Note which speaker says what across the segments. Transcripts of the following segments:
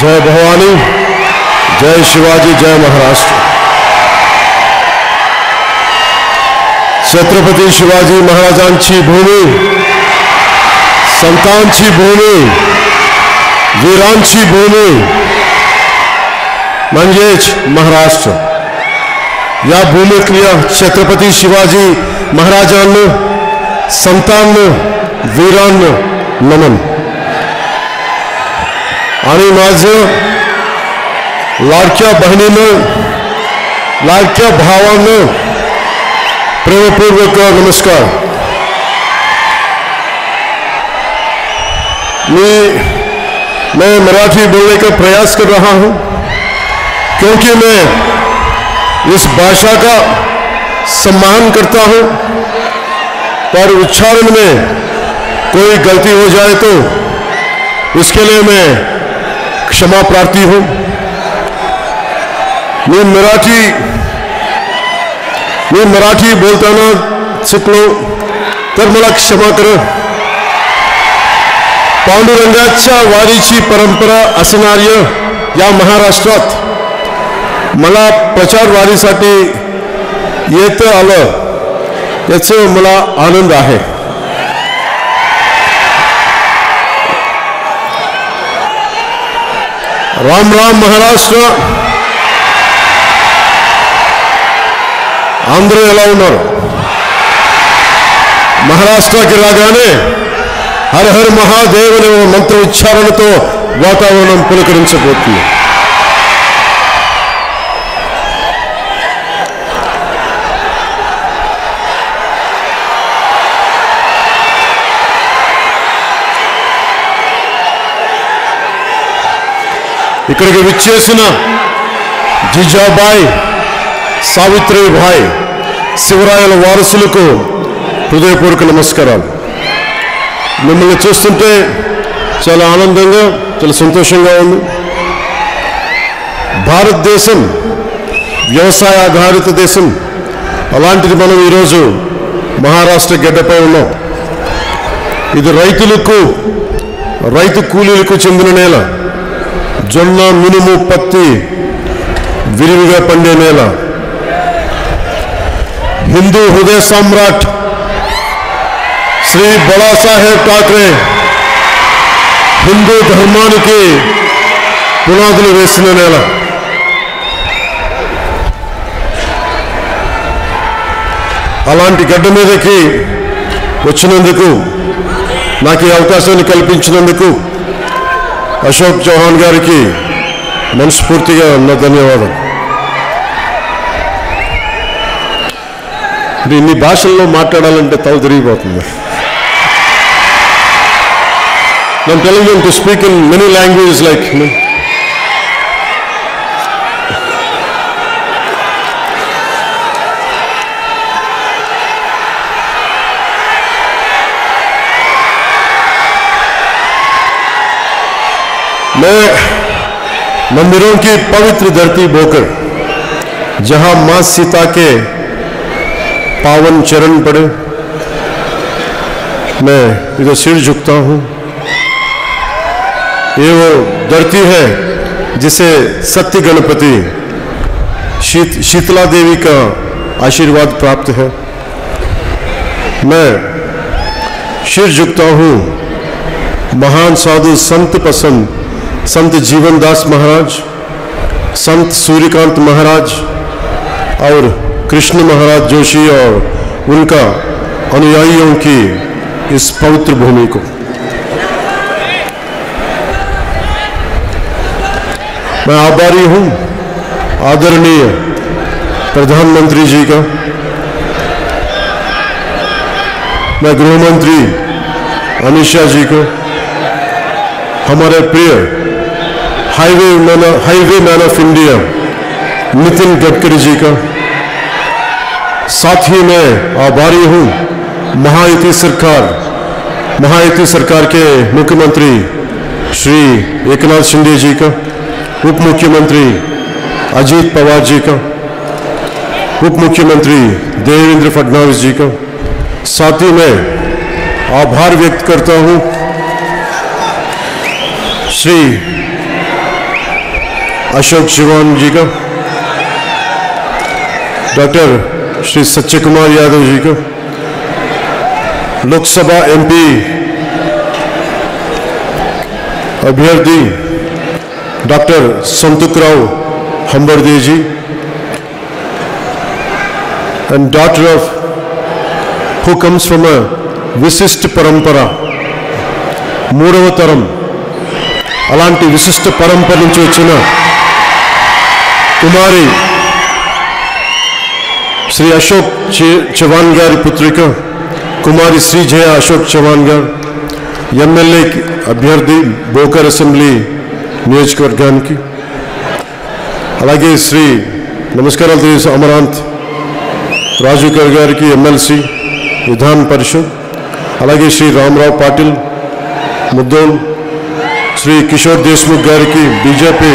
Speaker 1: जय भवानी, जय शिवाजी, जय महाराष्ट्र। छत्रपती शिवाजी महाराजांची भूमी, संतांची भूमी, वीरांची भूमी म्हणजेच महाराष्ट्र। या भूमीतल्या छत्रपती शिवाजी महाराजांना, संतांना, वीरांना नमन। आणि माझं लाडक्या बहिणीनं, लाडक्या भावानं प्रेमपूर्वक नमस्कार। मैं मराठी बोलने का प्रयास कर रहा हूं क्योंकि मैं इस भाषा का सम्मान करता हूं, पर उच्चारण में कोई गलती हो जाए तो उसके लिए मैं क्षमा प्रार्थी हूं। मी मराठी बोलताना चुकलो तर मला क्षमा करा। पांडुरंगाच्या वारीची परंपरा असणाऱ्या या महाराष्ट्रात मला प्रचार वारीसाठी येता आलं याचा मला आनंद आहे। राम राम महाराष्ट्र। आंध्र ఎలా ఉన్నారు? మహారాష్ట్రకి రాగానే హర హర మహాదేవ్ అనే మంత్ర ఉచ్చారణతో వాతావరణం పులకరించబోతుంది। ఇక్కడికి విచ్చేసిన జిజాబాయి, సావిత్రిబాయి, శివరాయల వారసులకు హృదయపూర్వక నమస్కారాలు। మిమ్మల్ని చూస్తుంటే చాలా ఆనందంగా, చాలా సంతోషంగా ఉంది। భారతదేశం వ్యవసాయ ఆధారిత దేశం, అలాంటిది మనం ఈరోజు మహారాష్ట్ర గడ్డపై ఉన్నాం। ఇది రైతులకు, రైతు కూలీలకు చెందిన నేల। జొన్న, మినుము, పత్తి విరివిగా పండే నేల। హిందూ హృదయ సామ్రాట్ శ్రీ బాలాసాహెబ్ ఠాక్రే హిందూ ధర్మానికి పునాదులు వేసిన నేల। అలాంటి గడ్డ మీదకి వచ్చినందుకు, నాకు ఈ అవకాశాన్ని కల్పించినందుకు అశోక్ చౌహాన్ గారికి మనస్ఫూర్తిగా నా ధన్యవాదాలు। ఇన్ని భాషల్లో మాట్లాడాలంటే తల తిరిగిపోతుంది। I'm telling them to speak in many languages like मैं मंदिरों की पवित्र धरती बोकर, जहां मां सीता के पावन चरण पड़े, मैं इधर सिर झुकता हूं। ये वो धरती है जिसे सत्य गणपति शीतला देवी का आशीर्वाद प्राप्त है। मैं सिर झुकता हूं महान साधु संत पसंद संत जीवनदास महाराज, संत सूर्यकांत महाराज और कृष्ण महाराज जोशी और उनका अनुयायियों की इस पवित्र भूमि को। मैं आभारी हूं आदरणीय प्रधानमंत्री जी का, मैं गृह मंत्री अमित शाह जी को, हमारे प्रिय highway man of India Nitin Gadkari ji का। साथ ही मैं आभारी हूं महायुति सरकार के मुख्यमंत्री श्री एकनाथ शिंदे जी का, उप मुख्यमंत्री अजीत पवार जी का, उप मुख्यमंत्री देवेंद्र फडणवीस जी का। साथ ही मैं आभार व्यक्त करता हूं श्री अशोक चौहान जी का, डॉक्टर श्री सच्चे कुमार यादव जी का, लोकसभा एमपी अभ्यर्थी doctor Santukrao Hambarde ji, and daughter of who comes from a विशिष्ट परंपरा, మూడవ తరం అలాంటి విశిష్ట పరంపర నుంచి వచ్చిన కుమారి శ్రీ అశోక్ చౌహాన్ గారి పుత్రిక కుమారి శ్రీజయ అశోక్ చౌహాన్ గారు ఎమ్మెల్యే అభ్యర్థి బోకర్ అసెంబ్లీ నియోజకవర్గానికి, అలాగే శ్రీ నమస్కారాలు తెలియజేసి అమరాంత్ రాజుకర్ గారికి ఎమ్మెల్సీ విధాన పరిషత్, అలాగే శ్రీ రామరావు పాటిల్ ముద్దోల్, శ్రీ కిషోర్ దేశ్ముఖ్ గారికి బీజేపీ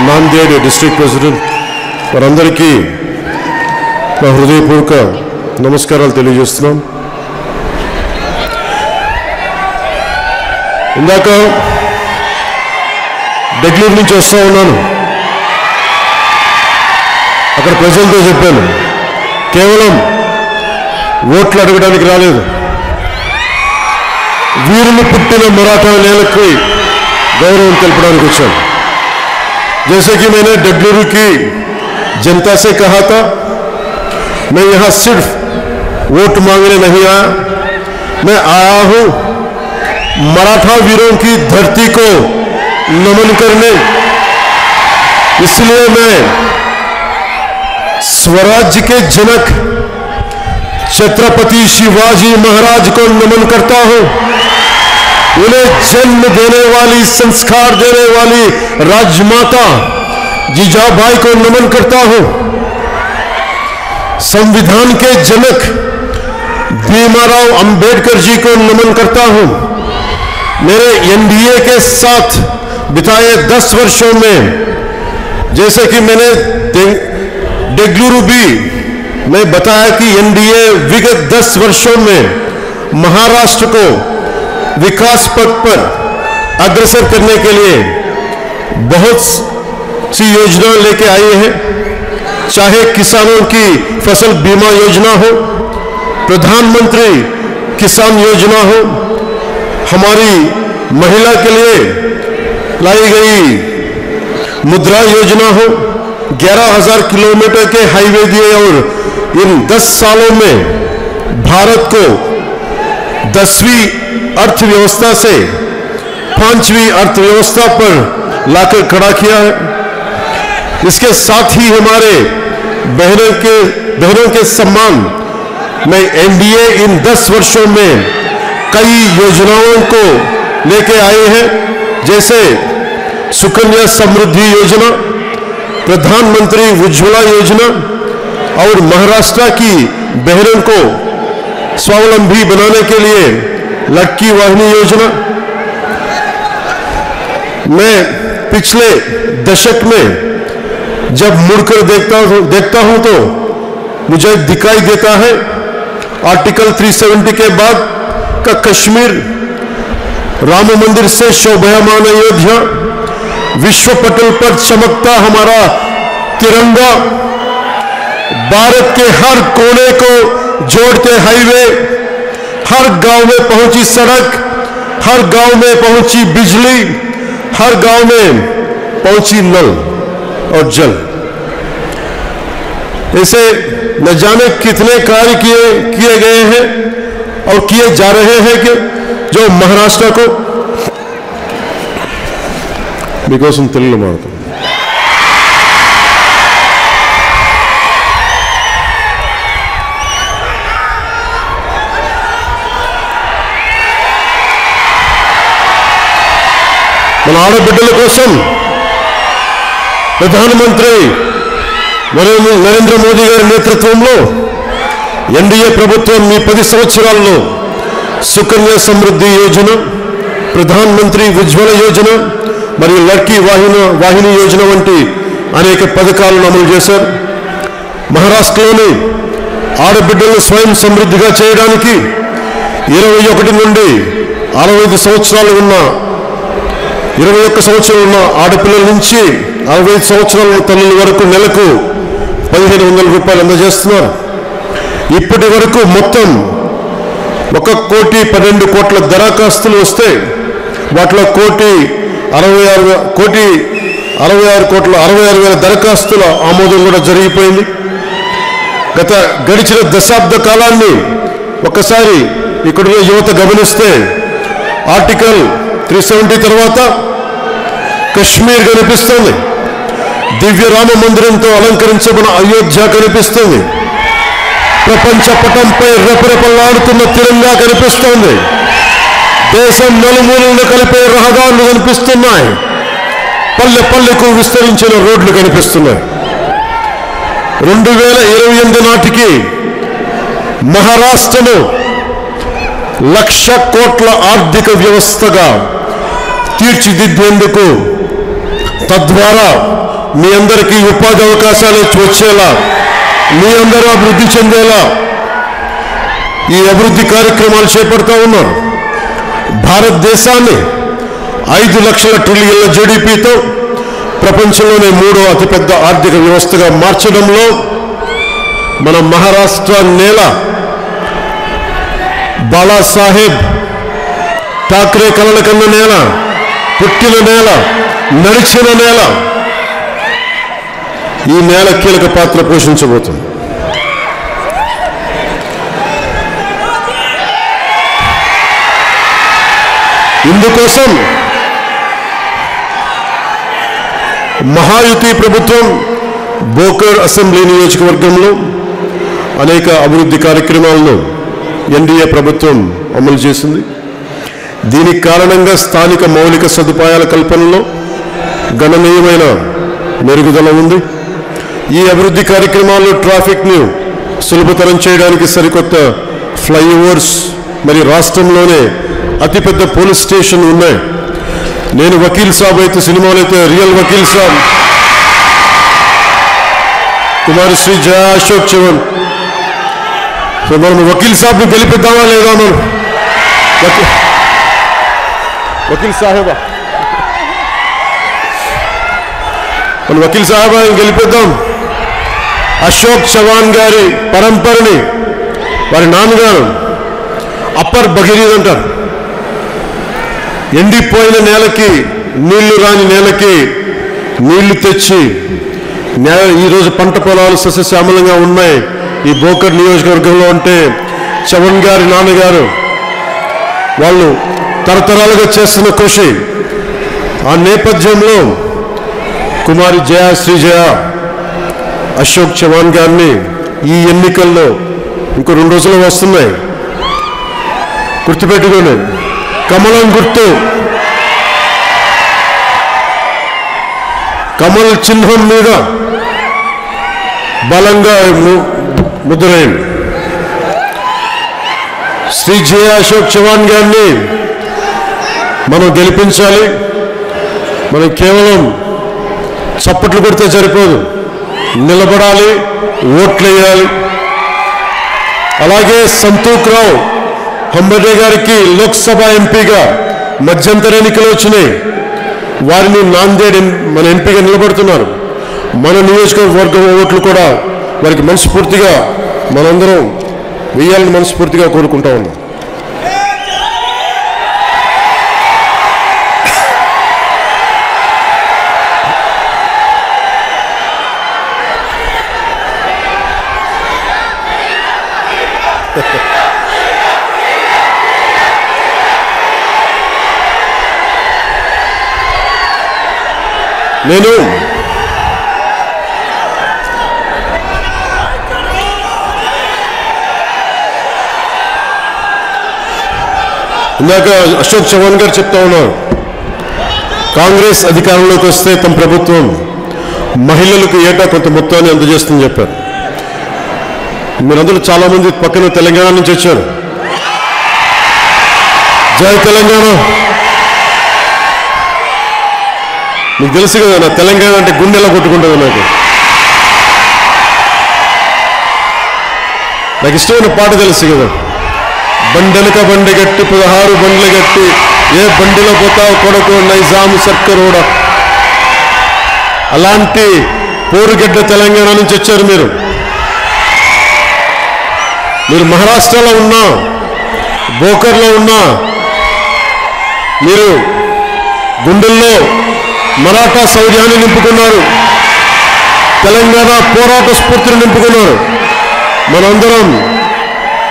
Speaker 1: నాందేడ్ డిస్ట్రిక్ట్ ప్రెసిడెంట్, వారందరికీ నా హృదయపూర్వక నమస్కారాలు తెలియజేస్తున్నాం. ఇందాక బెంగళూరు నుంచి వస్తూ ఉన్నాను, అక్కడ ప్రజలతో చెప్పాను, కేవలం ఓట్లు అడగడానికి రాలేదు, వీరులు పుట్టిన మరాఠా నేలకు गौरव तेलपడానికి వచ్చాను. जैसे कि मैंने डब्ल्यूरू की जनता से कहा था, मैं यहां सिर्फ वोट मांगने नहीं आया, मैं आया हूं मराठा वीरों की धरती को नमन करने. इसलिए मैं स्वराज्य के जनक छत्रपति शिवाजी महाराज को नमन करता हूं. उन्हें जन्म देने वाली, संस्कार देने वाली राजमाता जीजाबाई को नमन करता हूं. संविधान के जनक भीमराव अंबेडकर जी को नमन करता हूं. मेरे एनडीए के साथ बिताए 10 वर्षों में, जैसे कि मैंने बेंगलुरु भी मैं बताया कि एनडीए विगत 10 वर्षों में महाराष्ट्र को विकास पथ पर अग्रसर करने के लिए बहुत सी योजना लेके आए हैं. चाहे किसानों की फसल बीमा योजना हो, प्रधानमंत्री किसान योजना हो, हमारी महिला के लिए लाई गई मुद्रा योजना हो, 11,000 किलोमीटर के हाईवे दिए और इन 10 सालों में भारत को 10वीं अर्थव्यवस्था से 5वीं अर्थव्यवस्था पर लाकर खड़ा किया है. इसके साथ ही हमारे बहनों के सम्मान में एनडीए इन 10 वर्षों में कई योजनाओं को लेके आए हैं, जैसे सुकन्या समृद्धि योजना, प्रधानमंत्री उज्ज्वला योजना और महाराष्ट्र की बहनों को स्वावलंबी बनाने के लिए लड़की वाहिनी योजना. मैं पिछले दशक में जब मुड़कर देखता हूं तो मुझे दिखाई देता है आर्टिकल 370 के बाद का कश्मीर, राम मंदिर से शोभायमान अयोध्या, विश्व पटल पर चमकता हमारा तिरंगा, भारत के हर कोने को जोड़ते हाईवे, हर गांव में पहुंची सड़क, हर गांव में पहुंची बिजली, हर गांव में पहुंची नल और जल. ऐसे न जाने कितने कार्य किए गए हैं और किए जा रहे हैं कि जो महाराष्ट्र को మీకోసం తెలుగులో మాట్లాడుతాను. మన ఆడబిడ్డల కోసం ప్రధానమంత్రి నరేంద్ర మోదీ గారి నేతృత్వంలో ఎన్డీఏ ప్రభుత్వం ఈ 10 సంవత్సరాల్లో సుకన్య సమృద్ధి యోజన, ప్రధానమంత్రి ఉజ్వల యోజన మరియు లడ్కీ వాహిని యోజన వంటి అనేక పథకాలను అమలు చేశారు. మహారాష్ట్రలోని ఆడబిడ్డలను స్వయం సమృద్ధిగా చేయడానికి 21 నుండి 65 సంవత్సరాలు ఉన్న 21 సంవత్సరాలు ఉన్న ఆడపిల్లల నుంచి 65 సంవత్సరాల తల్లుల వరకు నెలకు 1500 రూపాయలు అందజేస్తున్నారు. ఇప్పటి వరకు మొత్తం 1,12,00,00,000 దరఖాస్తులు వస్తే వాటిలో 1,66,00,00,000 దరఖాస్తుల ఆమోదం కూడా జరిగిపోయింది. గడిచిన దశాబ్ద కాలాన్ని ఒక్కసారి ఇక్కడున్న యువత గమనిస్తే ఆర్టికల్ 370 తర్వాత కశ్మీర్ కనిపిస్తుంది, దివ్య రామ మందిరంతో అలంకరించబడిన అయోధ్య కనిపిస్తుంది, ప్రపంచ పటంపై రెపరెపలాడుతున్న తిరంగా కనిపిస్తోంది, దేశం నలుమూలలను కలిపే రహదారులు కనిపిస్తున్నాయి, పల్లె పల్లెకు విస్తరించిన రోడ్లు కనిపిస్తున్నాయి. 2028 నాటికి మహారాష్ట్రను 1,00,000 కోట్ల ఆర్థిక వ్యవస్థగా తీర్చిదిద్దేందుకు, తద్వారా మీ అందరికీ ఉపాధి అవకాశాలు వచ్చేలా, మీ అందరూ అభివృద్ధి చెందేలా ఈ అభివృద్ధి కార్యక్రమాలు చేపడతా ఉన్నారు. భారతదేశాన్ని 5 లక్షల ట్రిలియన్ల జీడిపితో ప్రపంచంలోనే 3వ అతిపెద్ద ఆర్థిక వ్యవస్థగా మార్చడంలో మన మహారాష్ట్ర నేల బాలాసాహెబ్ ఠాక్రే కలల కన్న నేల, పుట్టిన నేల, నడిచిన నేల. ఈ నేల కీలక పాత్ర పోషించబోతుంది. ఇందుకోసం మహాయుతి ప్రభుత్వం బోకర్ అసెంబ్లీ నియోజకవర్గంలో అనేక అభివృద్ధి కార్యక్రమాలను ఎన్డీఏ ప్రభుత్వం అమలు చేసింది. దీనికి కారణంగా స్థానిక మౌలిక సదుపాయాల కల్పనలో గణనీయమైన మెరుగుదల ఉంది. ఈ అభివృద్ధి కార్యక్రమాల్లో ట్రాఫిక్ను సులభతరం చేయడానికి సరికొత్త ఫ్లైఓవర్స్, మరి రాష్ట్రంలోనే అతిపెద్ద పోలీస్ స్టేషన్ ఉన్నాయి. నేను వకీల్ సాబ్ అయితే, సినిమాలో అయితే రియల్ వకీల్ సాబ్ కుమారశ్రీ జయ అశోక్ చవన్. సో మనం వకీల్ సాబ్ని గెలిపిద్దామా లేదా? మనం వకీల్ సాహెబా మన వకీల్ సాహెబా గెలిపిద్దాం. అశోక్ చవాన్ గారి పరంపరని, వారి నాన్నగారు అప్పర్ భగీరథ్ అంటారు. ఎండిపోయిన నేలకి, నీళ్లు రాని నేలకి నీళ్లు తెచ్చి ఈరోజు పంట పొలాలు సస్యశ్యామలంగా ఉన్నాయి ఈ బోకర్ నియోజకవర్గంలో. అంటే చవన్ గారి నాన్నగారు వాళ్ళు తరతరాలుగా చేస్తున్న కృషి. ఆ నేపథ్యంలో కుమారి జయ శ్రీజయ అశోక్ చవాన్ గారిని ఈ ఎన్నికల్లో ఇంకో 2 రోజులు వస్తున్నాయి, గుర్తుపెట్టుకోండి. కమలం గుర్తు, కమల్ చిహ్నం మీద బలంగా ముద్రయండి. శ్రీ జయ అశోక్ చవాన్ గారిని మనం గెలిపించాలి. మనం కేవలం చప్పట్లు కొడితే సరిపోదు, నిలబడాలి, ఓట్లు వేయాలి. అలాగే సంతూక్ రావు హంబర్డే గారికి లోక్సభ ఎంపీగా మధ్యంతర ఎన్నికలు వచ్చినాయి. వారిని నాందేడ్ మన ఎంపీగా నిలబడుతున్నారు. మన నియోజకవర్గం ఓట్లు కూడా వారికి మనస్ఫూర్తిగా మనందరం వేయాలని మనస్ఫూర్తిగా కోరుకుంటా ఉన్నాం. నేను ఇందాక అశోక్ చవాన్ గారు చెప్తా ఉన్నారు, కాంగ్రెస్ అధికారంలోకి వస్తే తమ ప్రభుత్వం మహిళలకు ఏటా కొంత మొత్తాన్ని అందజేస్తుందని చెప్పారు. మీరందరూ చాలా మంది పక్కన తెలంగాణ నుంచి వచ్చారు. జై తెలంగాణ. మీకు తెలుసు కదా, నా తెలంగాణ అంటే గుండెలా కొట్టుకుంటుంది. నాకు ఇష్టమైన పాట తెలుసు కదా, బండెలక బండి గట్టి 16 బండ్లు గట్టి ఏ బండిలో పోతావు కొడుకు నైజాము సర్కరోడా. అలాంటి పోరుగడ్డ తెలంగాణ నుంచి వచ్చారు మీరు. మహారాష్ట్రలో ఉన్నా, బోకర్లో ఉన్నా, మీరు గుండెల్లో మరాఠా శౌర్యాన్ని నింపుకున్నారు, తెలంగాణ పోరాట స్ఫూర్తిని నింపుకున్నారు. మనందరం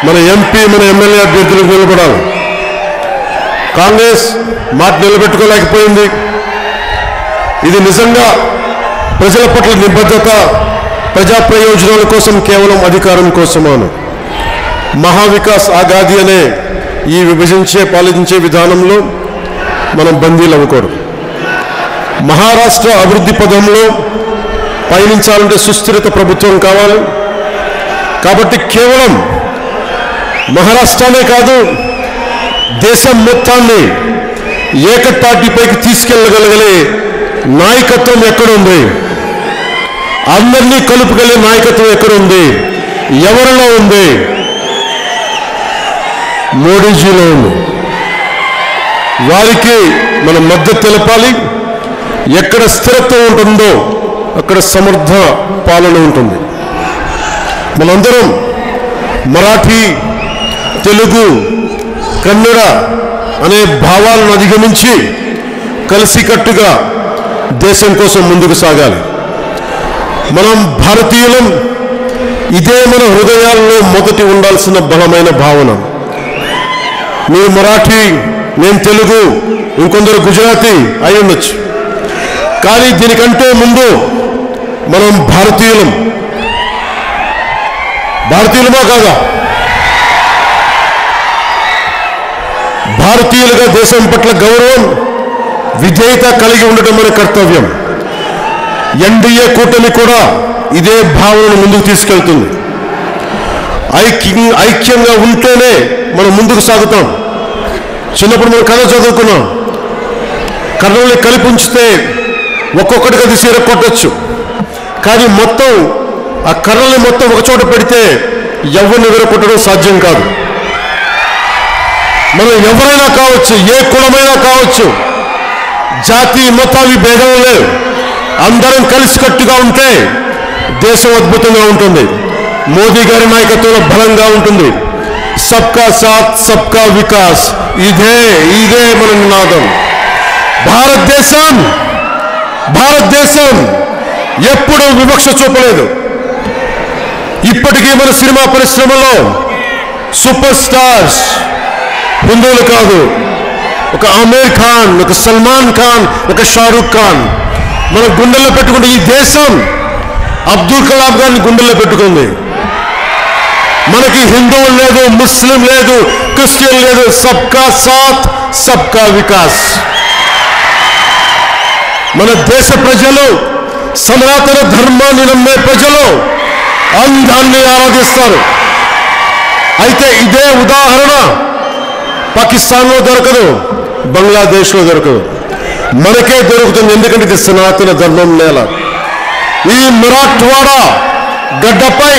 Speaker 1: మన ఎంపీ, మన ఎమ్మెల్యే అభ్యర్థులకు నిలబడాలి. కాంగ్రెస్ మాట నిలబెట్టుకోలేకపోయింది. ఇది నిజంగా ప్రజల పట్ల నిబద్ధత, ప్రజా ప్రయోజనాల కోసం, కేవలం అధికారం కోసమాను. మహావికాస్ ఆగాది అనే ఈ విభజించే పాలించే విధానంలో మనం బందీలు అవ్వకూడదు. మహారాష్ట్ర అభివృద్ధి పదంలో పయనించాలంటే సుస్థిరత ప్రభుత్వం కావాలి. కాబట్టి కేవలం మహారాష్ట్రనే కాదు, దేశం మొత్తాన్ని ఏకతాటిపైకి తీసుకెళ్ళగలిగే నాయకత్వం ఎక్కడుంది, అందరినీ కలుపుకెళ్ళే నాయకత్వం ఎక్కడుంది, ఎవరిలో ఉంది? మోడీజీలో ఉంది. వారికి మనం మద్దతు తెలపాలి. ఎక్కడ స్థిరత్వం ఉంటుందో అక్కడ సమర్థ పాలన ఉంటుంది. మనందరం మరాఠీ, తెలుగు, కన్నడ అనే భావాలను అధిగమించి కలిసికట్టుగా దేశం కోసం ముందుకు సాగాలి. మనం భారతీయులం. ఇదే మన హృదయాల్లో మొదటి ఉండాల్సిన బలమైన భావన. మీరు మరాఠీ, నేను తెలుగు, ఇంకొందరు గుజరాతీ అయి ఉండొచ్చు. కానీ దీనికంటే ముందు మనం భారతీయులం. భారతీయులమా కాదా? భారతీయులుగా దేశం పట్ల గౌరవం, విధేయత కలిగి ఉండటం మన కర్తవ్యం. ఎన్డీఏ కూటమి కూడా ఇదే భావనను ముందుకు తీసుకెళ్తుంది. ఐక్యంగా ఉంటేనే మనం ముందుకు సాగుతాం. చిన్నప్పుడు మనం కథ చదువుకున్నాం. కర్రల్ని కలిపి ఉంచితే ఒక్కొక్కటిగా తీసి ఎరగొట్టచ్చు. కానీ మొత్తం ఆ కర్రల్ని మొత్తం ఒక చోట పెడితే ఎవరిని విరగొట్టడం సాధ్యం కాదు. మనం ఎవరైనా కావచ్చు, ఏ కులమైనా కావచ్చు, జాతి మతాలు భేదం లేవు. అందరం కలిసికట్టుగా ఉంటే దేశం అద్భుతంగా ఉంటుంది. మోదీ గారి నాయకత్వంలో బలంగా ఉంటుంది. సబ్కా సాత్ సబ్కా వికాస్, ఇదే మన నినాదం. భారతదేశం ఎప్పుడూ వివక్ష చూపలేదు. ఇప్పటికీ మన సినిమా పరిశ్రమలో సూపర్ స్టార్స్ హిందువులు కాదు. ఒక ఆమీర్ ఖాన్, ఒక సల్మాన్ ఖాన్, ఒక షారూక్ ఖాన్ మన గుండెల్లో పెట్టుకుంటే, ఈ దేశం అబ్దుల్ కలాం గారిని గుండెల్లో పెట్టుకుంది. మనకి హిందువులు లేదు, ముస్లిం లేదు, క్రిస్టియన్ లేదు. సబ్కా సాత్ సబ్కా వికాస్. మన దేశ ప్రజలు, సనాతన ధర్మాన్ని నమ్మే ప్రజలు అందాన్ని ఆరాధిస్తారు. అయితే ఇదే ఉదాహరణ పాకిస్తాన్లో దొరకదు, బంగ్లాదేశ్లో దొరకదు, మనకే దొరుకుతుంది. ఎందుకంటే ఇది సనాతన ధర్మం నేల. ఈ మరాఠ్వాడా గడ్డపై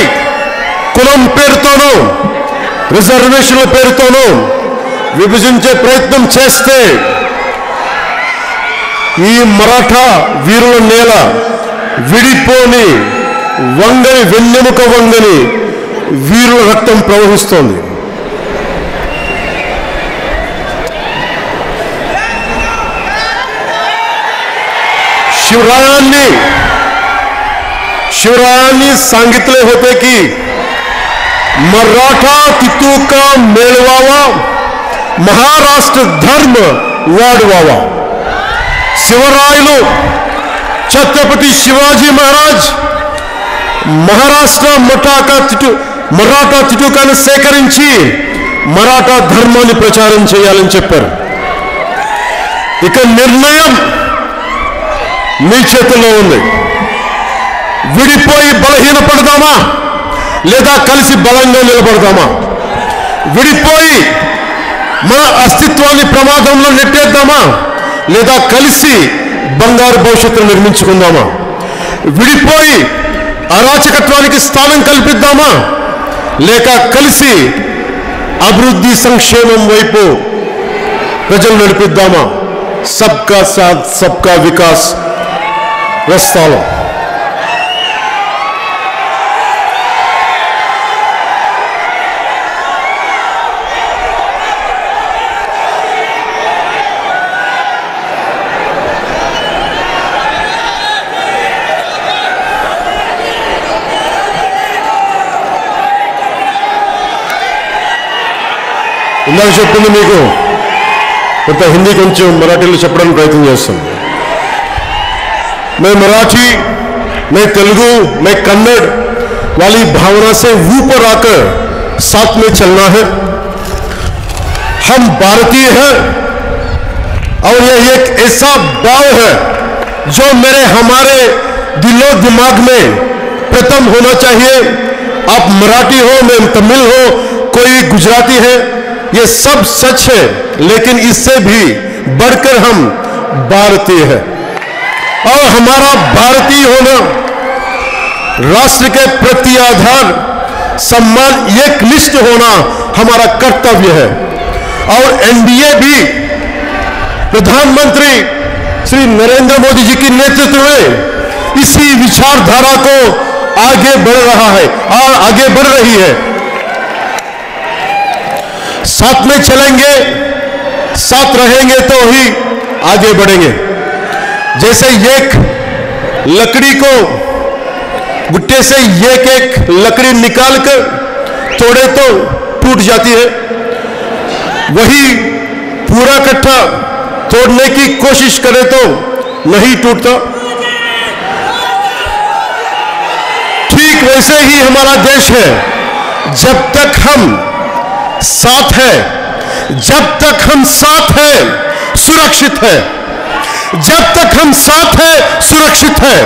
Speaker 1: కులం పేరుతోనూ, రిజర్వేషన్ల పేరుతోనూ విభజించే ప్రయత్నం చేస్తే ఈ మరాఠా వీరుల నేల విడిపోని, వంగని, వెన్నెముక వంగని వీరుల రక్తం ప్రవహిస్తోంది. शिवरायांनी सांगितले होते की मराठा तितूका मेळवावा, महाराष्ट्र धर्म वाढवावा. शिवरायలు ఛత్రపతి శివాజీ మహారాజ్ మరాఠా తిటూకాన్ని సేకరించి మరాఠా ధర్మాన్ని ప్రచారం చేయాలని చెప్పారు. ఇక నిర్ణయం మీ చేతుల్లో ఉంది. విడిపోయి బలహీనపడదామా లేదా కలిసి బలంగా నిలబడదామా? విడిపోయి మన అస్తిత్వాన్ని ప్రమాదంలో నెట్టేద్దామా లేదా కలిసి బంగారు భవిష్యత్తును నిర్మించుకుందామా? విడిపోయి అరాచకత్వానికి స్థానం కల్పిద్దామా లేక కలిసి అభివృద్ధి సంక్షేమం వైపు ప్రజలు నడిపిద్దామా? సబ్కా సాత్ సబ్కా వికాస్ Westfalen. ఇందాక చెప్పింది మీకు కొంత హిందీ కొంచెం మరాఠీలో చెప్పడానికి ప్రయత్నం చేస్తాను. मैं मराठी, मैं तेलुगु, मैं कन्नड़ वाली भावना से ऊपर आकर साथ में चलना है. हम भारतीय हैं और यह एक ऐसा भाव है जो हमारे दिलो दिमाग में प्रथम होना चाहिए. आप मराठी हो, मैं तमिल हो, कोई गुजराती है, ये सब सच है, लेकिन इससे भी बढ़कर हम भारतीय हैं और हमारा भारतीय होना राष्ट्र के प्रति आधार सम्मान एक निष्ठ होना हमारा कर्तव्य है. और एनडीए भी प्रधानमंत्री श्री नरेंद्र मोदी जी के नेतृत्व में इसी विचारधारा को आगे बढ़ रहा है और आगे बढ़ रही है. साथ में चलेंगे, साथ रहेंगे तो ही आगे बढ़ेंगे. जैसे एक लकड़ी को गुट्टे से एक लकड़ी निकालकर तोड़े तो टूट जाती है, वही पूरा कट्टा तोड़ने की कोशिश करे तो नहीं टूटता. ठीक वैसे ही हमारा देश है. जब तक हम साथ है, जब तक हम साथ है, सुरक्षित है. जब तक हम साथ है, सुरक्षित है.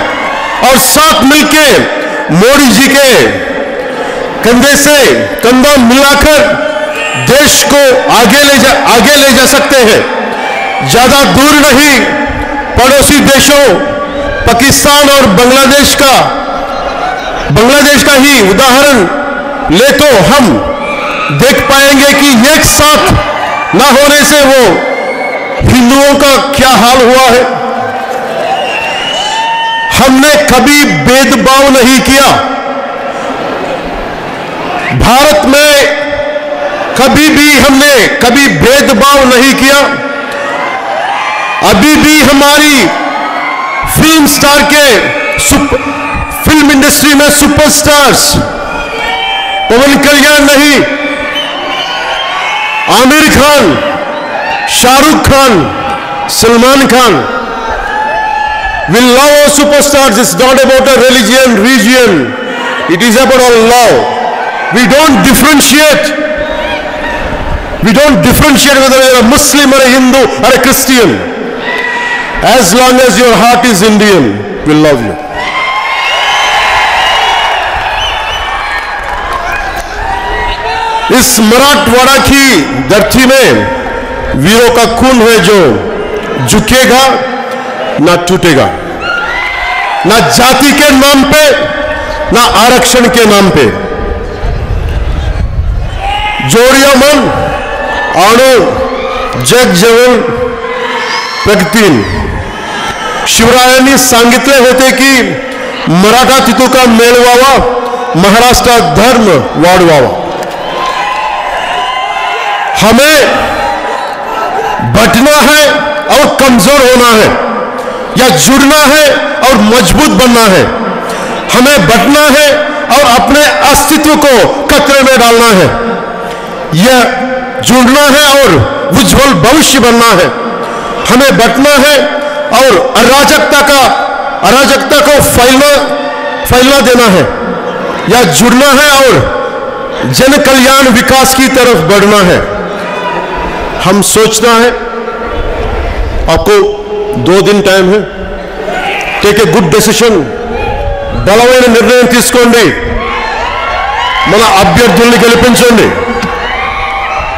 Speaker 1: और साथ मिलके मोदी जी के कंधे से कंधा मिलाकर देश को आगे ले जा सकते हैं. ज्यादा दूर नहीं, पड़ोसी देशों पाकिस्तान और बांग्लादेश का ही उदाहरण ले तो हम देख पाएंगे कि एक साथ ना होने से वो हिंदुओं का क्या हाल हुआ है. हमने कभी भेदभाव नहीं किया. भारत में हमने कभी भेदभाव नहीं किया. अभी भी हमारी फिल्म स्टार के फिल्म इंडस्ट्री में सुपरस्टार्स पवन कल्याण नहीं, Aamir Khan, Shahrukh Khan, Salman Khan. We love our superstars. It's not about a religion, region. It is about our love. We don't differentiate. Whether you're a Muslim or a Hindu or a Christian. As long as your heart is Indian, we love you. इस मराठवाड़ा की धरती में वीरों का खून है जो झुकेगा ना टूटेगा. ना जाति के नाम पे, ना आरक्षण के नाम पे. जोड़िया मन आणो जग जवळ प्रगतीन. शिवरायांनी सांगितले होते की मराठा तितुका मेळवावा, महाराष्ट्रात धर्म वाढवावा. हमें बटना है और कमजोर होना है, या जुड़ना है और मजबूत बनना है. हमें बटना है और अपने अस्तित्व को खतरे में डालना है. यह जुड़ना है और उज्जवल भविष्य बनना है. हमें बटना है और अराजकता को फैलना देना है, या जुड़ना है और जन कल्याण विकास की तरफ बढ़ना है. हम सोचना है. आपको 2 दिन टाइम है. Take a good decision. బలమైన నిర్ణయం తీసుకోండి. మన అభ్యర్థుల్ని గెలిపించండి.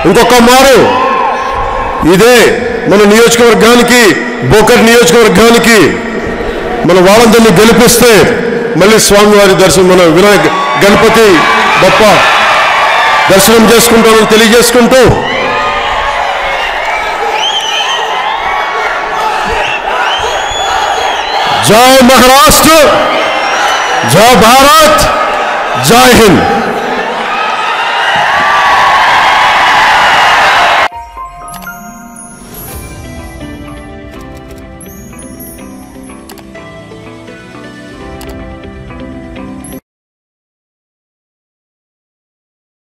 Speaker 1: ఇంకొక మారు ఇదే మన నియోజకవర్గానికి, బోకర్ నియోజకవర్గానికి మన వాళ్ళందరినీ గెలిపిస్తే మళ్ళీ స్వామివారి దర్శనం, మన వినాయక గణపతి బప్ప దర్శనం చేసుకుంటామని తెలియజేసుకుంటూ जय महाराष्ट्र, जय भारत, जय हिंद।